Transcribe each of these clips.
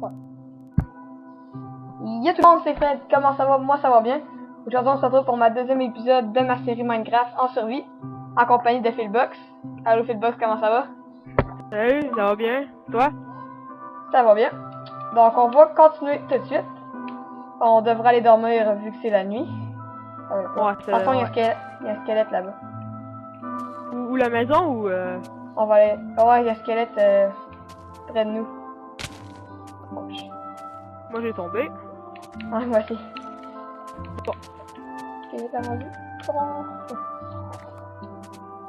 Ouais. Yo tout le monde, c'est Fred, comment ça va? Moi ça va bien. Aujourd'hui on se retrouve pour ma deuxième épisode de ma série Minecraft en survie, en compagnie de Philbox. Allô Philbox, comment ça va? Salut, ça va bien? Toi? Ça va bien. Donc on va continuer tout de suite. On devra aller dormir vu que c'est la nuit. Ouais, De toute façon, il y a un squelette là-bas. Ou la maison ou On va aller... Ouais, il y a un squelette près de nous. Ouch. moi j'ai tombé. Ah, moi aussi. Bon. Ok, t'as rendu?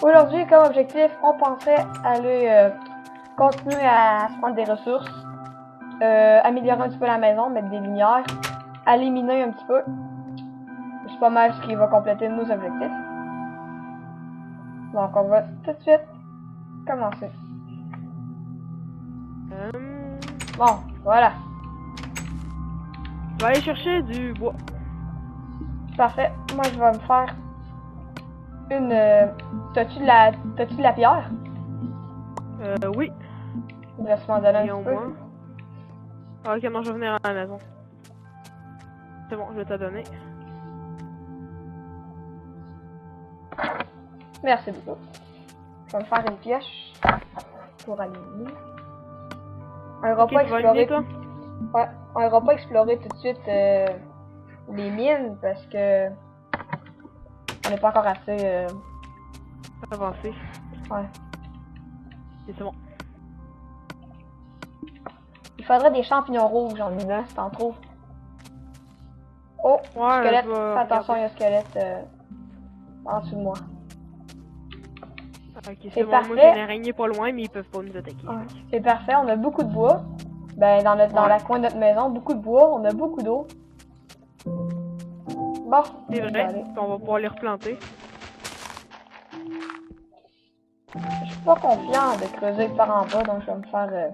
Aujourd'hui, comme objectif, on pensait aller continuer à se prendre des ressources, améliorer un petit peu la maison, mettre des lumières, aller miner un petit peu. C'est pas mal ce qui va compléter nos objectifs. Donc on va tout de suite commencer. Bon, voilà. Je vais aller chercher du bois. Parfait. Moi, je vais me faire une... T'as-tu de la pierre? Oui. Laisse-moi donner un Et au petit peu. moins. Ah, ok, non, je vais venir à la maison. C'est bon, je vais te donner. Merci beaucoup. Je vais me faire une pioche pour aller miner. On ira Ok, pas tu vas explorer... miner, toi? Ouais, on ira pas explorer tout de suite les mines parce que on n'est pas encore assez... Avancé. Ouais. Et c'est bon. Il faudrait des champignons rouges en minant si t'en trouves. Oh, Ouais, squelette. je vais Fais attention, il y regarder. a un squelette en dessous de moi. Ok, C'est c'est bon. parfait. Moi j'ai une araignée pas loin, mais ils peuvent pas nous attaquer. Ouais, c'est parfait, on a beaucoup de bois. Ben, dans Ouais. la coin de notre maison, beaucoup de bois, on a beaucoup d'eau. Bon, C'est je vais vrai. aller. Puis on va pouvoir les replanter. Je suis pas confiant de creuser par en bas, donc je vais me faire...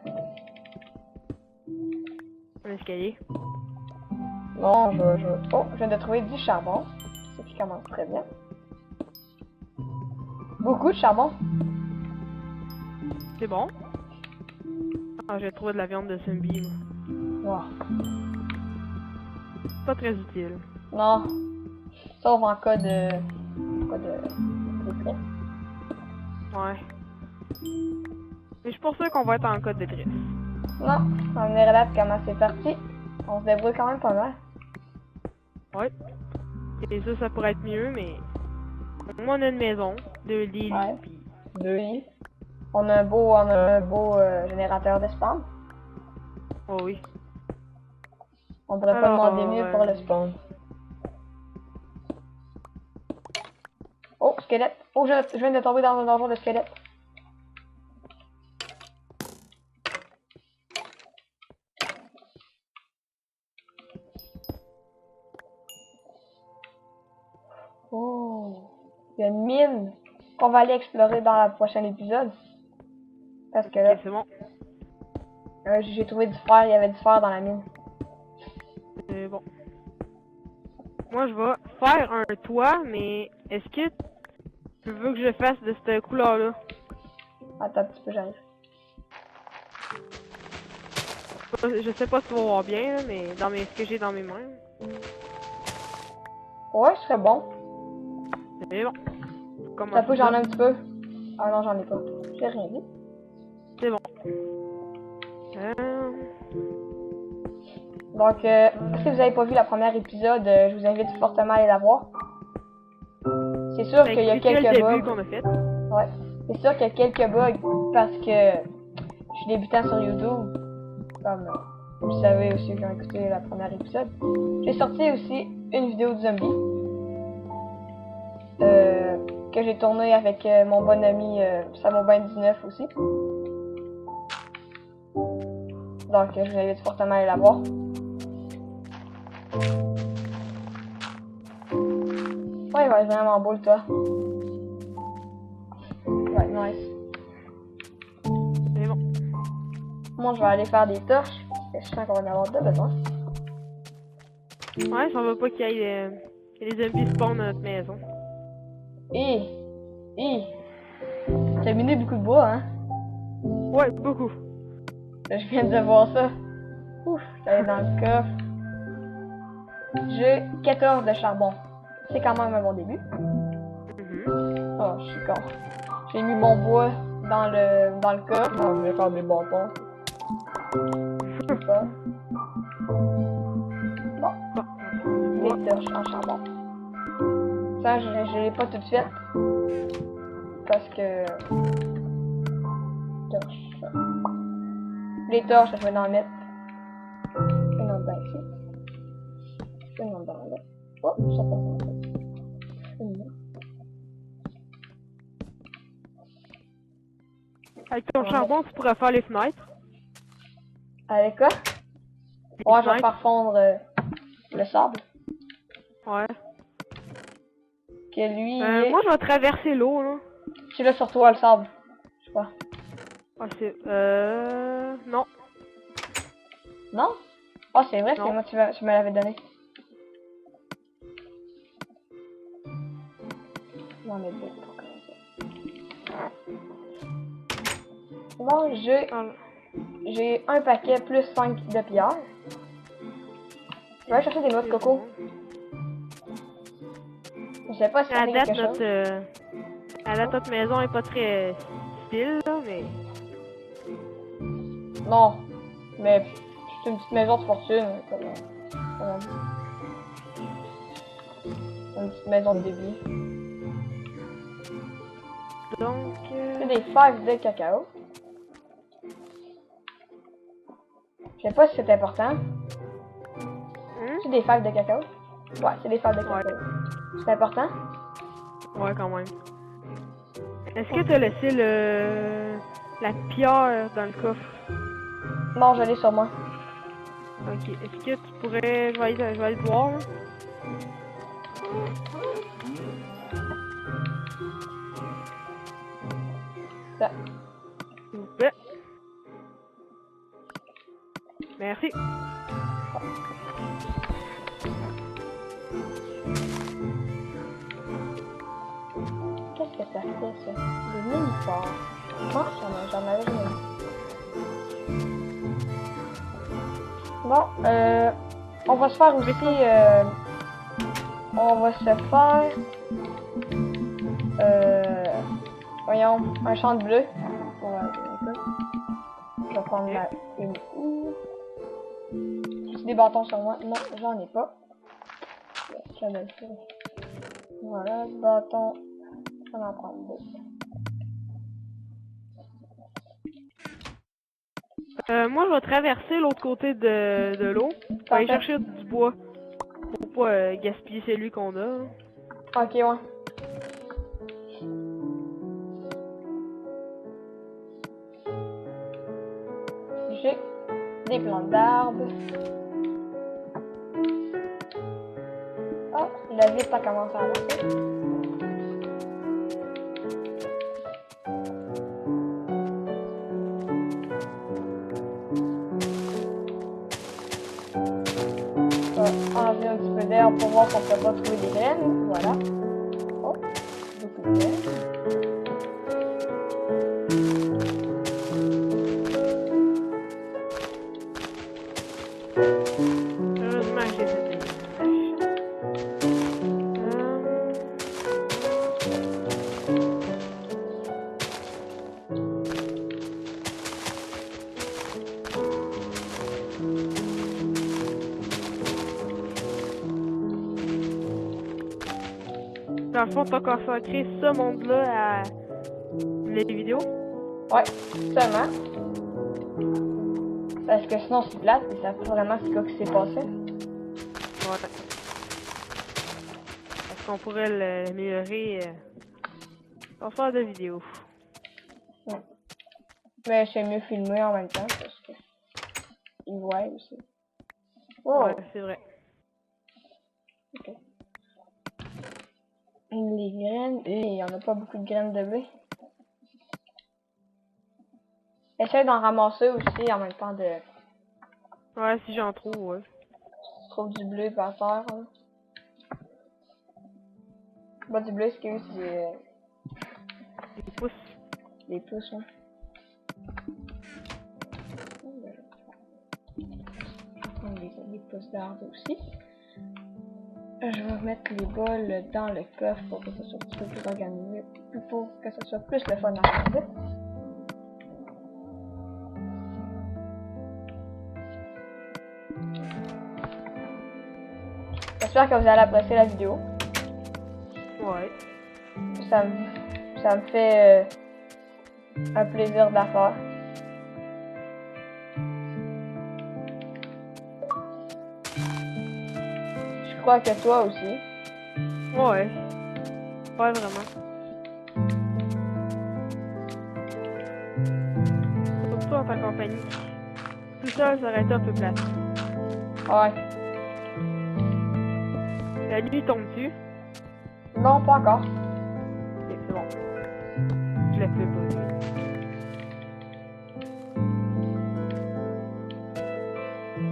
Un escalier. Non, Oh, je viens de trouver du charbon. Ce qui commence très bien. Beaucoup de charbon. C'est bon. Ah, j'ai trouvé de la viande de zombie, moi. Wow. Pas très utile. Non. Sauf en cas de... détresse. Ouais. Mais je suis pas sûr qu'on va être en code de détresse. Non, on est là comment c'est parti. On se débrouille quand même pas mal. Ouais. Et ça pourrait être mieux, mais... Moi, on a une maison, deux lits, Ouais. pis... 2 lits. On a un beau générateur de spawn. Oh oui. On devrait pas demander mieux pour le spawn. Oh, squelette. Oh, je viens de tomber dans un donjon de squelette. Oh. Il y a une mine qu'on va aller explorer dans le prochain épisode. Parce que là, Ok, c'est bon. j'ai trouvé du fer, il y avait du fer dans la mine. C'est bon. Moi, je vais faire un toit, mais est-ce que tu veux que je fasse de cette couleur-là? Attends un petit peu, j'arrive. Je sais pas si tu vas voir bien, là, mais dans ce que j'ai dans mes mains. Ouais, ce serait bon. C'est bon. Comment T'as peu, j'en ai un petit peu. Ah non, j'en ai pas. J'ai rien dit. C'est bon. Donc, si vous avez pas vu la première épisode, je vous invite fortement à aller la voir. C'est sûr qu'il y a quelques bugs. qu'on a fait. Ouais. C'est sûr qu'il y a quelques bugs parce que je suis débutant sur YouTube. Comme vous savez aussi qui ont écouté la première épisode. J'ai sorti aussi une vidéo de zombie. Que j'ai tourné avec mon bon ami Samobin19 aussi. Donc, je vous invite fortement à aller la voir. Ouais, il va être vraiment beau le toit. Ouais, nice. C'est bon. Moi, je vais aller faire des torches. Parce que je sens qu'on va en avoir de besoin. Ouais, ça va pas qu'il y ait les zombies spawn dans notre maison. T'as miné beaucoup de bois, hein? Ouais, beaucoup. Je viens de voir ça. Ouf, j'allais dans le coffre. J'ai 14 de charbon. C'est quand même un bon début. Oh, je suis con. J'ai mis mon bois dans le coffre. Oh, je vais faire des bâtons. Je sais pas. Bon, des torches en charbon. Ça, je l'ai pas tout de suite. Parce que... Torches. Les torches, je vais en mettre. Une autre dans ici. Une autre dans là. Oh, ça passe en fait. Une là. Avec ton charbon, tu pourrais faire les fenêtres. Avec quoi? Ouais, je vais faire fondre le sable. Ouais. Que lui, moi, je vais traverser l'eau, là. tu l'as sur toi, le sable. Je sais pas. Ah, c'est... Non. Non? Oh, c'est vrai, c'est Non. moi, tu me l'avais donné. Non, mais deux pour commencer. Bon, j'ai un paquet plus 5 de pierre. Je vais aller chercher des noix de coco. Je sais pas si ça fait quelque chose. À date, notre maison est pas très style, là, mais... Non, mais c'est une petite maison de fortune. Une petite maison de début. Donc... C'est des fèves de cacao. Je sais pas si c'est important. C'est des fèves de cacao? Ouais, c'est des fèves de cacao. Ouais. C'est important? Ouais, quand même. Est-ce que t'as laissé la pierre dans le coffre? Non, je l'ai sur moi. Ok, est-ce que tu pourrais... Je vais aller te voir, là. Ça. S'il vous plaît. Merci. Qu'est-ce que ça fait, ça? Des mini-forts. Moi, j'en avais jamais vu. Bon, on va se faire aussi... on va se faire... voyons, un champ de bleu. Je vais prendre une où? J'ai des bâtons sur moi. Non, j'en ai pas. Voilà, bâton. On va en prendre deux. Moi, je vais traverser l'autre côté de l'eau. Je vais aller chercher du bois. Pour pas gaspiller celui qu'on a. Hein. Ok, ouais. J'ai des plantes d'arbres. Oh, la vie a commencé à avancer. Enlever un petit peu d'herbe pour voir qu'on peut pas trouver des graines. Voilà. Oh, beaucoup de graines. Heureusement que j'ai fait des Dans le fond, t'as consacré ce monde-là à les vidéos? Ouais, seulement. Parce que sinon c'est plate et ça fait vraiment ce qui s'est passé. Ouais. Est-ce qu'on pourrait l'améliorer sans faire de vidéos? Ouais. Mais c'est mieux filmer en même temps parce que ils voient aussi. Oh. Ouais, c'est vrai. Ok. Les graines, il n'y en a pas beaucoup de graines de blé. Essaye d'en ramasser aussi en même temps de... Ouais, si j'en trouve, ouais. Tu trouves du bleu par terre. Hein. Pas du bleu, c'est Des pouces. des pousses, hein. des pousses d'arbre aussi. Je vais mettre les bols dans le coffre pour que ça soit un petit peu plus organisé, pour que ça soit plus le fun à faire. J'espère que vous allez apprécier la vidéo. Ouais. Ça me fait un plaisir de la faire. Je crois que toi aussi. Ouais. Ouais, vraiment. Surtout en ta compagnie. Tout seul, ça aurait été un peu plate. Ouais. La nuit tombe-tu? Non, pas encore. Ok, c'est bon. Je la fais pas.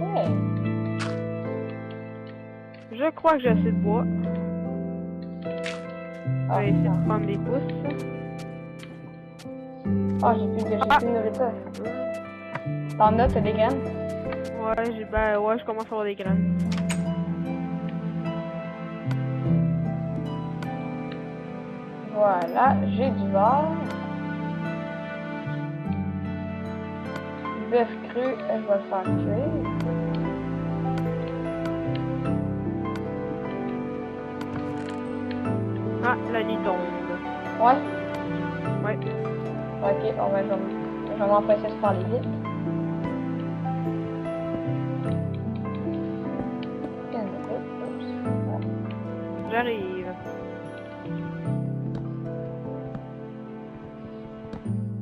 Ouais. Je crois que j'ai assez de bois. Je vais essayer de prendre des pousses. Ah, j'ai plus de nourriture. T'en as, t'as des graines? Ouais, ouais, je commence à avoir des graines. Voilà, j'ai du verre. Bœuf cru, je vais le faire cuire. Ah, la nuit tombe. Ouais? Ouais. Ok, bon ben je vais m'empresser de parler vite. J'arrive.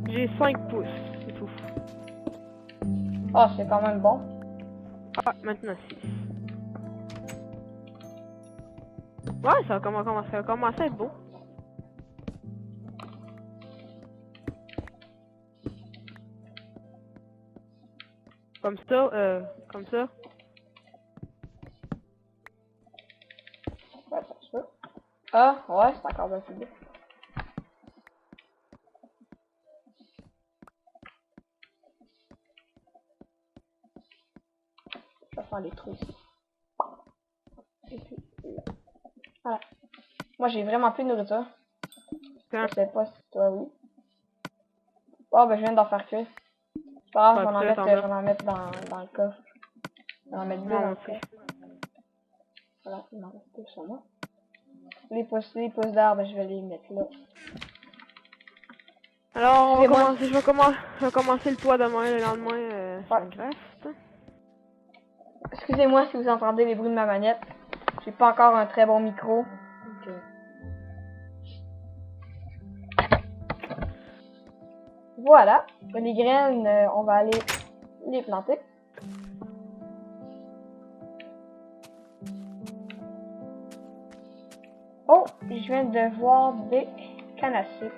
J'ai 5 pouces, c'est tout. Ah, c'est quand même bon. Ah, maintenant 6. Ouais, ça va commencer à être beau. Comme ça, comme ça. Ouais, ça se peut. Ah, ouais, c'est encore bien plus beau. Je vais faire les trous ici. Et puis, là. Voilà. Moi, j'ai vraiment plus de nourriture. Quand Je sais pas si toi, oui. Oh, ben, je viens d'en faire cuire. C'est pas grave, Ouais, je vais en mettre dans le coffre. Je vais en mettre deux moi dans le aussi. coffre. Voilà, il m'en reste deux sur moi. Les pousses d'arbres, je vais les mettre là. Alors, Excusez-moi. je vais commencer le toit demain, le lendemain, sur Minecraft. Excusez-moi si vous entendez les bruits de ma manette. J'ai pas encore un très bon micro. Donc, voilà. Les graines, on va aller les planter. Oh, je viens de voir des cannes à sucre.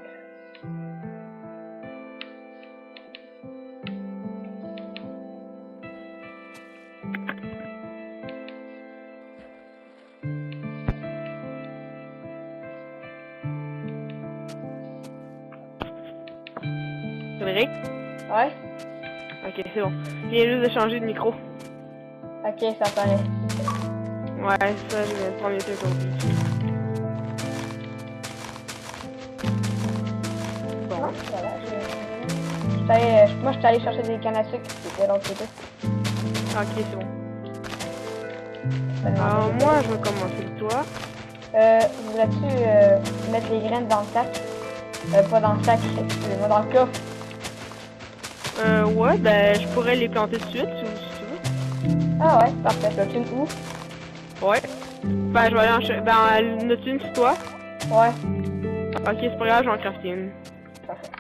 Frédéric? Ouais? Ok, c'est bon. Je viens juste de changer de micro. Ok, ça paraît. Ouais, ça, je vais le premier truc aujourd'hui. Bon. Non, voilà, moi, je suis allé chercher des cannes à sucre qui étaient de l'autre côté. Ok, c'est bon. Alors, moi, je vais commencer le toit. Voudrais-tu mettre les graines dans le sac? Pas dans le sac, excusez-moi, dans le coffre. Ouais, ben, je pourrais les planter tout de suite, si tu veux. Ah ouais, parfait. T'as une où? Ouais. Ben, je vais aller en chercher. Ben, en as-tu une sur toi? Ouais. Ok, c'est pas grave, je vais en crafter une. Parfait.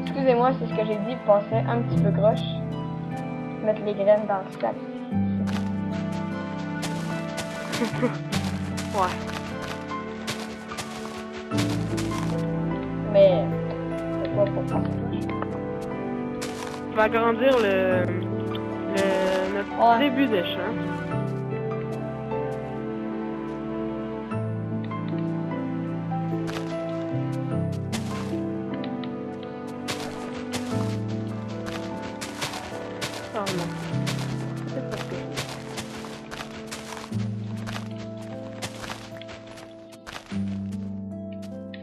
Excusez-moi, c'est ce que j'ai dit, passer un petit peu croche. Mettre les graines dans le sac. Ouais. Mais, c'est pas pour passer croche. Tu vas agrandir notre début de champ. Oh non. C'est pas ça.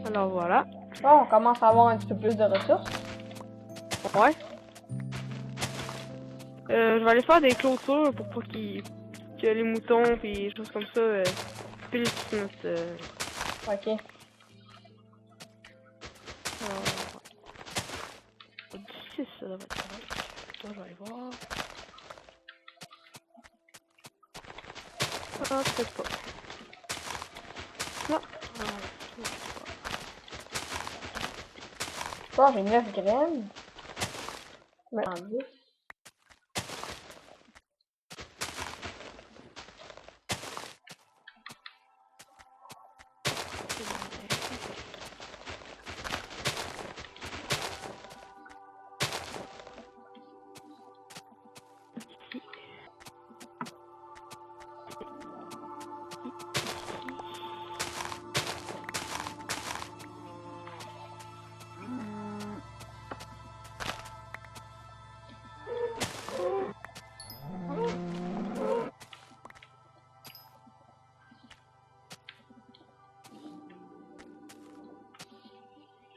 Alors voilà. Bon, on commence à avoir un petit peu plus de ressources. Ouais. Je vais aller faire des clôtures pour pas que les moutons et des choses comme ça pilent sur notre... Ok. Alors... D'ici ça devrait être correct. Moi je vais aller voir. Ah, peut-être pas. Non. Bon, j'ai 9 graines. Mais en 10.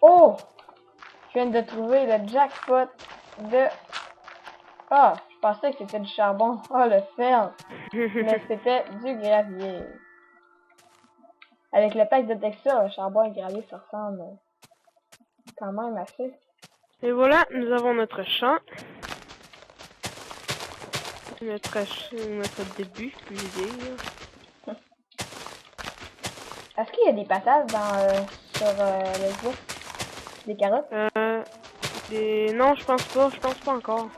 Oh! Je viens de trouver le jackpot de... Ah, je pensais que c'était du charbon. Oh, le fer. Mais c'était du gravier. Avec le pack de texture, le charbon et le gravier, ça ressemble quand même assez. Et voilà, nous avons notre champ. Notre début, puis dire. Est-ce qu'il y a des patates sur le Xbox? Des carottes? Non, je pense pas encore. En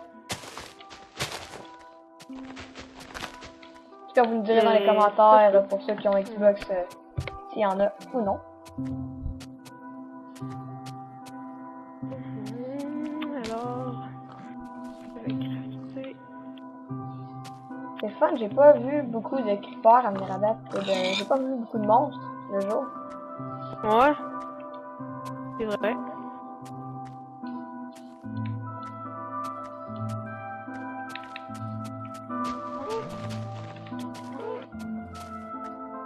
tout cas, vous me direz dans les commentaires pour ceux qui ont Xbox s'il y en a ou non. Alors, je vais crafter. C'est fun, j'ai pas vu beaucoup de creepers à Mirabat. J'ai pas vu beaucoup de monstres le jour. Ouais, c'est vrai.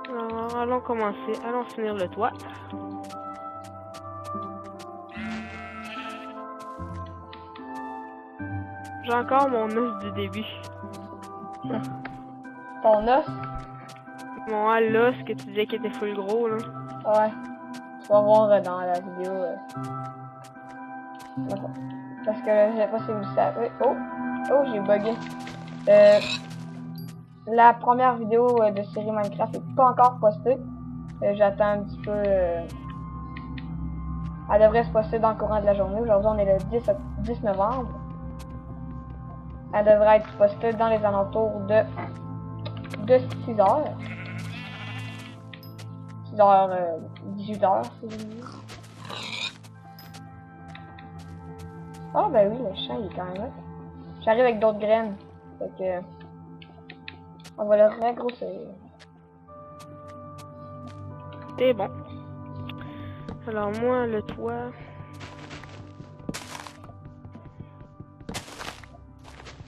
Alors, allons commencer. Allons finir le toit. J'ai encore mon os du début. Ton os? Mon l'os que tu disais qu'il était full gros, là. Ouais. Tu vas voir dans la vidéo. Parce que je sais pas si vous savez. Oh! Oh, j'ai bugué. La première vidéo de série Minecraft est pas encore postée. J'attends un petit peu. Elle devrait se poster dans le courant de la journée. Aujourd'hui, on est le 10 novembre. Elle devrait être postée dans les alentours de 6 heures. 6 heures, 18 heures, si vous voulez. Ah, ben oui, le champ, il est quand même là. J'arrive avec d'autres graines. Fait que. On va le regrossir. C'est bon. Alors, moi, le toit.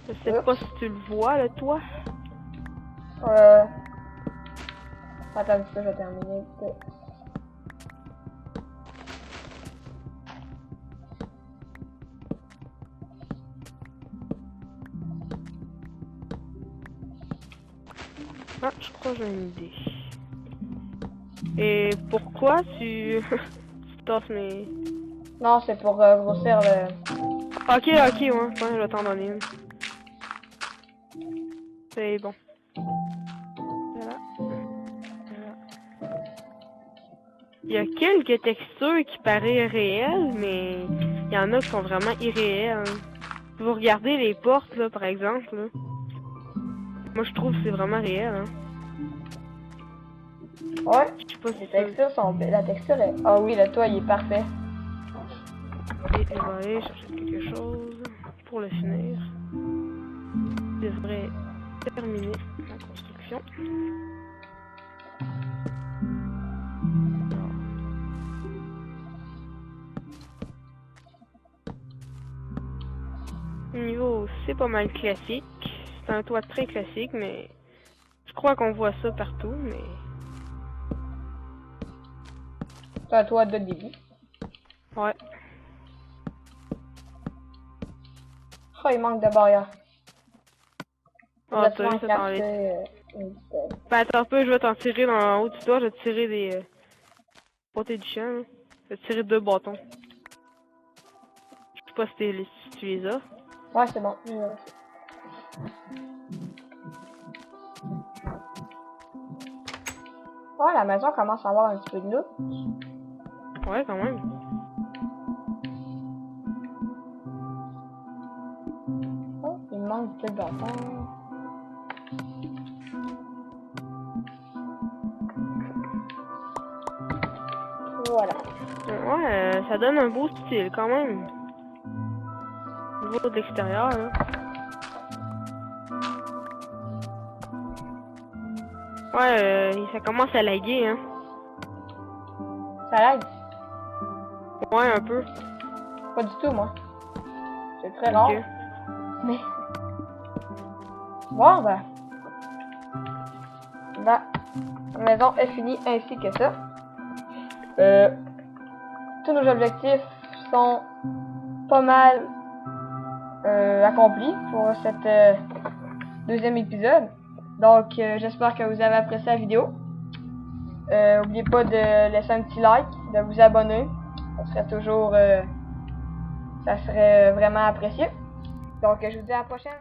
Je sais pas si tu le vois, le toit. Attends un petit peu, je vais terminer. Ah, je crois que j'ai une idée. Et pourquoi tu tasses mes... Non, c'est pour grossir le... Ok, ouais, je vais t'en donner une. C'est bon. Voilà. Il y a quelques textures qui paraissent réelles, mais il y en a qui sont vraiment irréelles. Vous regardez les portes, là, par exemple, là. Moi, je trouve que c'est vraiment réel, hein. Ouais, je sais pas si les textures sont... La texture est... Ah oui, le toit, il est parfait. Et je vais aller chercher quelque chose pour le finir. Je devrais terminer ma construction. Niveau, c'est pas mal classique. C'est un toit très classique, mais je crois qu'on voit ça partout, mais... C'est à toi de début. Ouais. Oh, il manque de barrières. Ah, t'as vu, ça t'enlève. Ben, attends un peu, je vais t'en tirer dans en haut du toit, je vais te tirer des. Côté du champ, là. Je vais te tirer 2 bâtons. Je sais pas si tu les as. Ouais, c'est bon. Ouais, la maison commence à avoir un petit peu de look. Ouais, quand même. Oh, il manque de bâtons. Voilà. Ouais, ça donne un beau style quand même. Au niveau de l'extérieur, là. Ouais, ça commence à laguer, hein. Ça lag? Ouais, un peu. Pas du tout, moi. C'est très rare. Ok. Mais... Bon, ben... La maison est finie ainsi que ça. Tous nos objectifs sont pas mal accomplis pour cette deuxième épisode. Donc, j'espère que vous avez apprécié la vidéo. N'oubliez pas de laisser un petit like, de vous abonner. Ça serait vraiment apprécié. Donc, je vous dis à la prochaine.